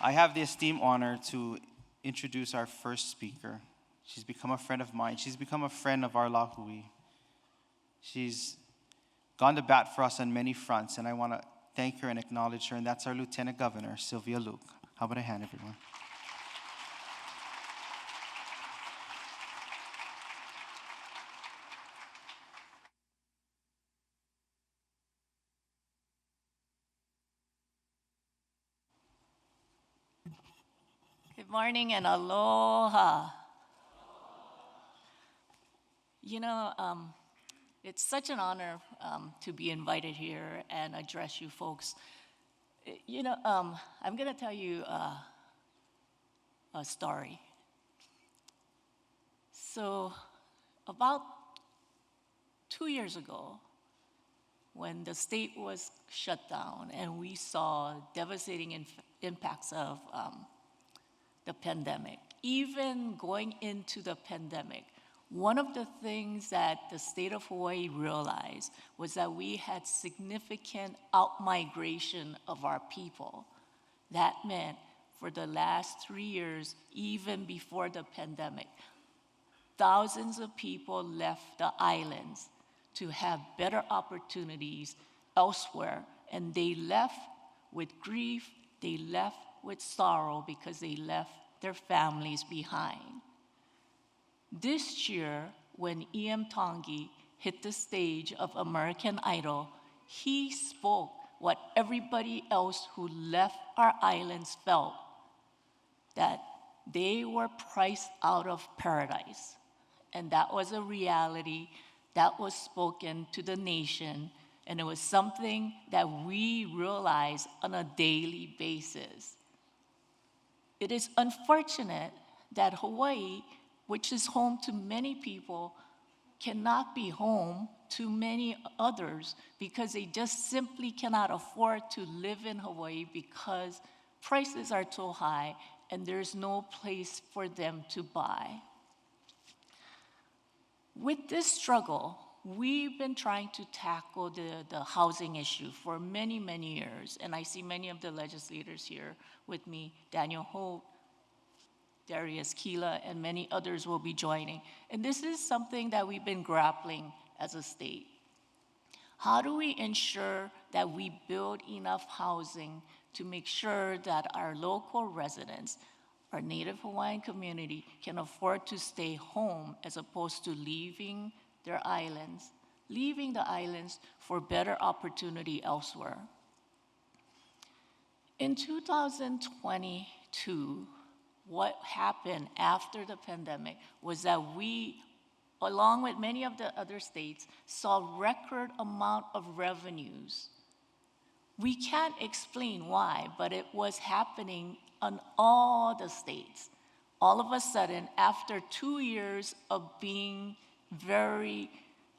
I have the esteemed honor to introduce our first speaker. She's become a friend of mine. She's become a friend of our Lahui. She's gone to bat for us on many fronts, and I want to thank her and acknowledge her, and that's our Lieutenant Governor, Sylvia Luke. How about a hand, everyone? Good morning and aloha. You know, it's such an honor to be invited here and address you folks. You know, I'm gonna tell you a story. So about 2 years ago, when the state was shut down and we saw devastating impacts of the pandemic, even going into the pandemic, one of the things that the state of Hawaii realized was that we had significant out-migration of our people. That meant for the last 3 years, even before the pandemic, thousands of people left the islands to have better opportunities elsewhere, and they left with grief, they left with sorrow because they left their families behind. This year, when E.M. Tongi hit the stage of American Idol, he spoke what everybody else who left our islands felt, that they were priced out of paradise. And that was a reality that was spoken to the nation, and it was something that we realize on a daily basis. It is unfortunate that Hawaii, which is home to many people, cannot be home to many others because they just simply cannot afford to live in Hawaii because prices are too high and there's no place for them to buy. With this struggle, we've been trying to tackle the housing issue for many, many years, and I see many of the legislators here with me, Daniel Holt, Darius Keela, and many others will be joining. And this is something that we've been grappling as a state. How do we ensure that we build enough housing to make sure that our local residents, our Native Hawaiian community, can afford to stay home as opposed to leaving their islands, leaving the islands for better opportunity elsewhere? In 2022, what happened after the pandemic was that we, along with many of the other states, saw record amount of revenues. We can't explain why, but it was happening on all the states. All of a sudden, after 2 years of being very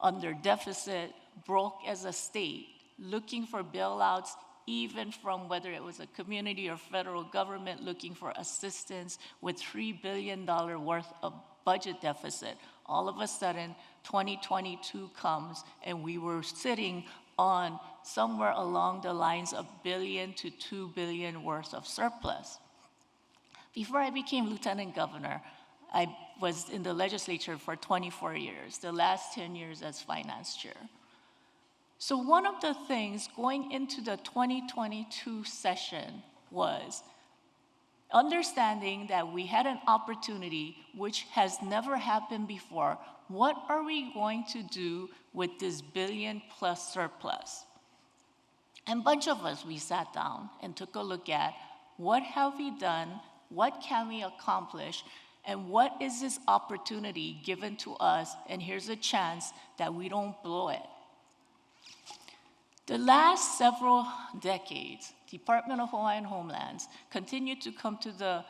under deficit, broke as a state, looking for bailouts, even from whether it was a community or federal government looking for assistance with $3 billion worth of budget deficit. All of a sudden, 2022 comes and we were sitting on somewhere along the lines of $1 billion to $2 billion worth of surplus. Before I became Lieutenant Governor, I was in the legislature for 24 years, the last 10 years as finance chair. So one of the things going into the 2022 session was understanding that we had an opportunity which has never happened before. What are we going to do with this $1 billion+ surplus? And a bunch of us, we sat down and took a look at what have we done, what can we accomplish, and what is this opportunity given to us, and here's a chance that we don't blow it. The last several decades, Department of Hawaiian Homelands continued to come to the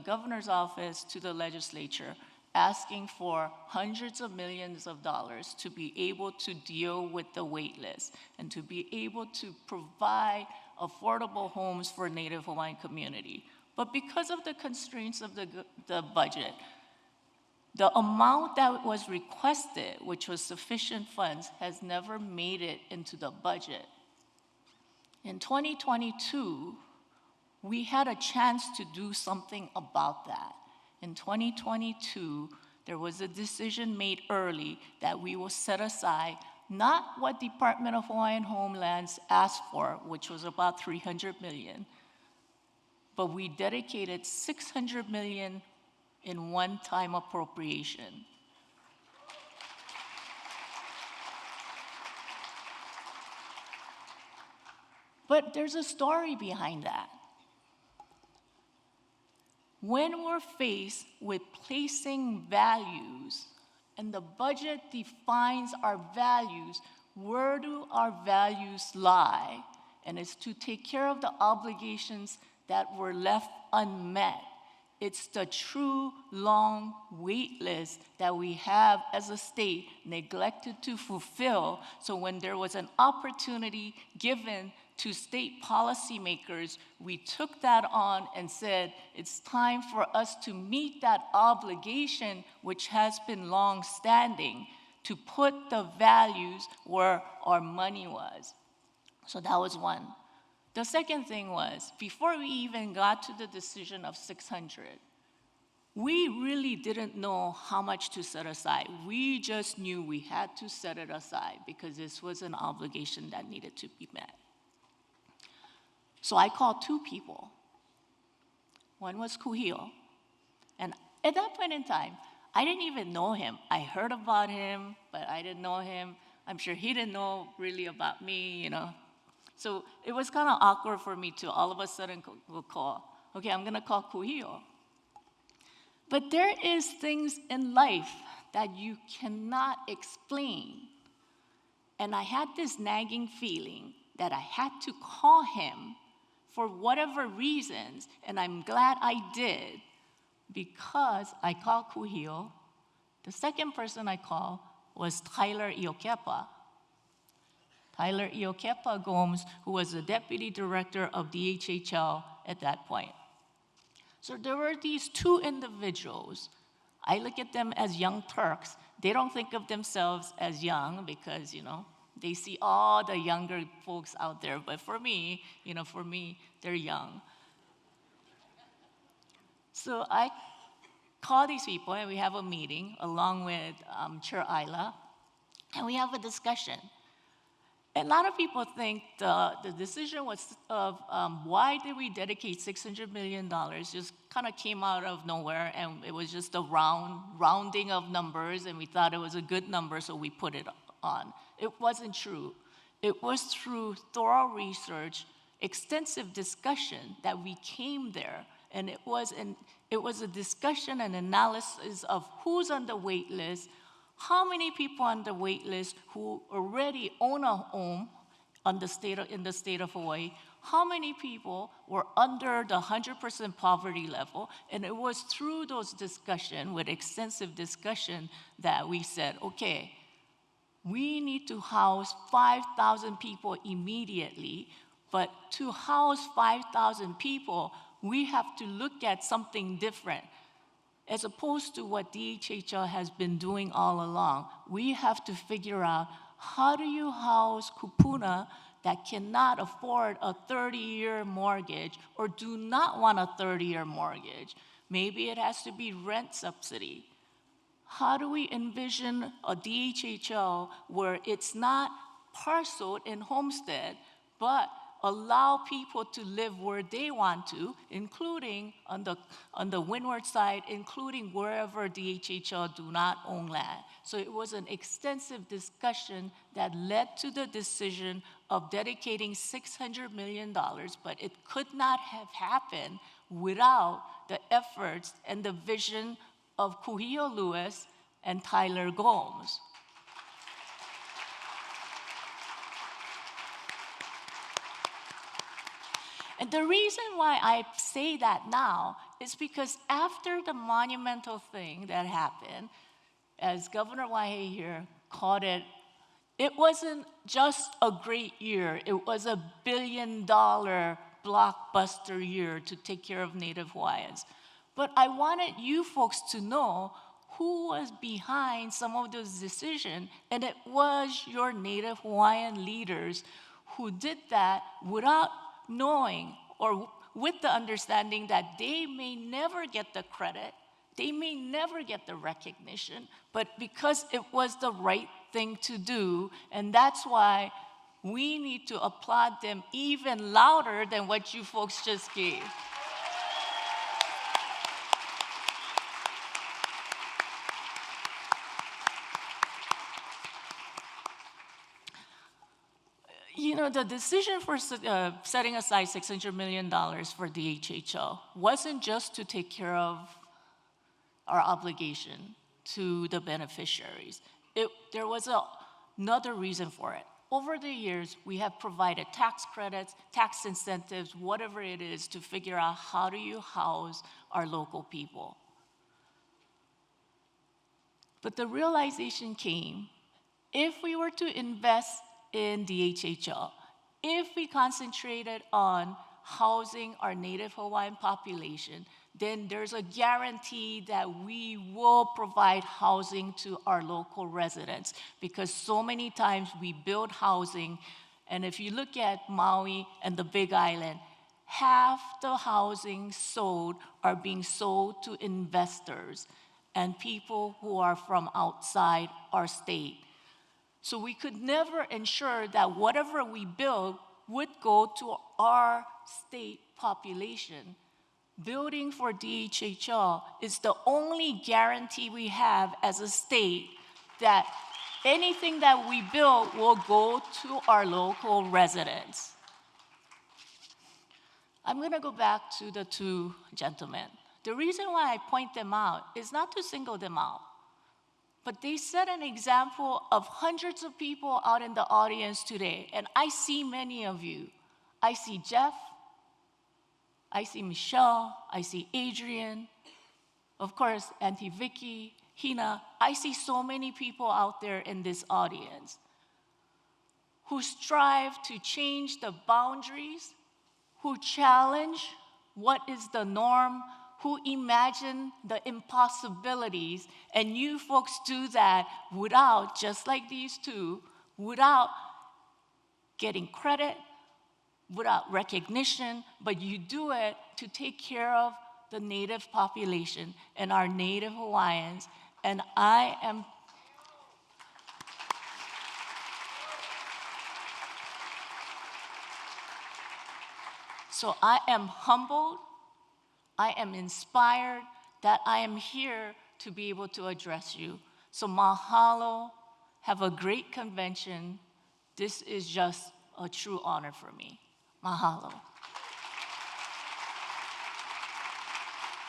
governor's office, to the legislature, asking for hundreds of millions of dollars to be able to deal with the wait list and to be able to provide affordable homes for Native Hawaiian community. But because of the constraints of the budget, the amount that was requested, which was sufficient funds, has never made it into the budget. In 2022, we had a chance to do something about that. In 2022, there was a decision made early that we will set aside not what Department of Hawaiian Homelands asked for, which was about $300 million, but we dedicated $600 million in one-time appropriation. But there's a story behind that. When we're faced with placing values, and the budget defines our values, where do our values lie? And it's to take care of the obligations that were left unmet. It's the true long wait list that we have as a state neglected to fulfill. So when there was an opportunity given to state policymakers, we took that on and said, it's time for us to meet that obligation, which has been long-standing, to put the values where our money was. So that was one. The second thing was, before we even got to the decision of 600, we really didn't know how much to set aside. We just knew we had to set it aside because this was an obligation that needed to be met. So I called two people. One was Kuhio. And at that point in time, I didn't even know him. I heard about him, but I didn't know him. I'm sure he didn't know really about me, So it was kind of awkward for me to all of a sudden call, okay, I'm gonna call Kuhio. But there is things in life that you cannot explain. And I had this nagging feeling that I had to call him for whatever reasons, and I'm glad I did, because I called Kuhio. The second person I called was Tyler Iokepa. Tyler Iokepa Gomes, who was the deputy director of DHHL at that point. So there were these two individuals. I look at them as young Turks. They don't think of themselves as young because, they see all the younger folks out there. But for me, they're young. So I call these people and we have a meeting along with Chair Ayla, and we have a discussion. And a lot of people think the decision was of why did we dedicate $600 million just kind of came out of nowhere, and it was just a rounding of numbers, and we thought it was a good number, so we put it on. It wasn't true. It was through thorough research, extensive discussion that we came there, and it was a discussion and analysis of who's on the wait list, how many people on the wait list who already own a home in the state of Hawaii, how many people were under the 100% poverty level, and it was through those discussion, with extensive discussion, that we said, okay, we need to house 5,000 people immediately, but to house 5,000 people, we have to look at something different. As opposed to what DHHL has been doing all along, we have to figure out, how do you house kupuna that cannot afford a 30-year mortgage or do not want a 30-year mortgage? Maybe it has to be rent subsidy. How do we envision a DHHL where it's not parceled in homestead, but allow people to live where they want to, including on the windward side, including wherever DHHL do not own land? So it was an extensive discussion that led to the decision of dedicating $600 million, but it could not have happened without the efforts and the vision of Kuhio Lewis and Tyler Gomes. And the reason why I say that now is because after the monumental thing that happened, as Governor Waihee here called it, it wasn't just a great year, it was a billion-dollar blockbuster year to take care of Native Hawaiians. But I wanted you folks to know who was behind some of those decisions, and it was your Native Hawaiian leaders who did that without knowing or with the understanding that they may never get the credit, they may never get the recognition, but because it was the right thing to do, and that's why we need to applaud them even louder than what you folks just gave. You know, the decision for setting aside $600 million for the HHL wasn't just to take care of our obligation to the beneficiaries. There was another reason for it. Over the years, we have provided tax credits, tax incentives, whatever it is, to figure out how do you house our local people. But the realization came, if we were to invest in the HHL, if we concentrated on housing our native Hawaiian population, then there's a guarantee that we will provide housing to our local residents, because so many times we build housing, and if you look at Maui and the Big Island, half the housing sold are being sold to investors and people who are from outside our state. So we could never ensure that whatever we build would go to our state population. Building for DHHL is the only guarantee we have as a state that anything that we build will go to our local residents. I'm going to go back to the two gentlemen. The reason why I point them out is not to single them out, but they set an example of hundreds of people out in the audience today, and I see many of you. I see Jeff, I see Michelle, I see Adrian, of course, Auntie Vicky, Hina. I see so many people out there in this audience who strive to change the boundaries, who challenge what is the norm, who imagine the impossibilities, and you folks do that without, just like these two, without getting credit, without recognition, but you do it to take care of the native population and our native Hawaiians, and I am humbled, I am inspired that I am here to be able to address you. So mahalo, have a great convention. This is just a true honor for me. Mahalo.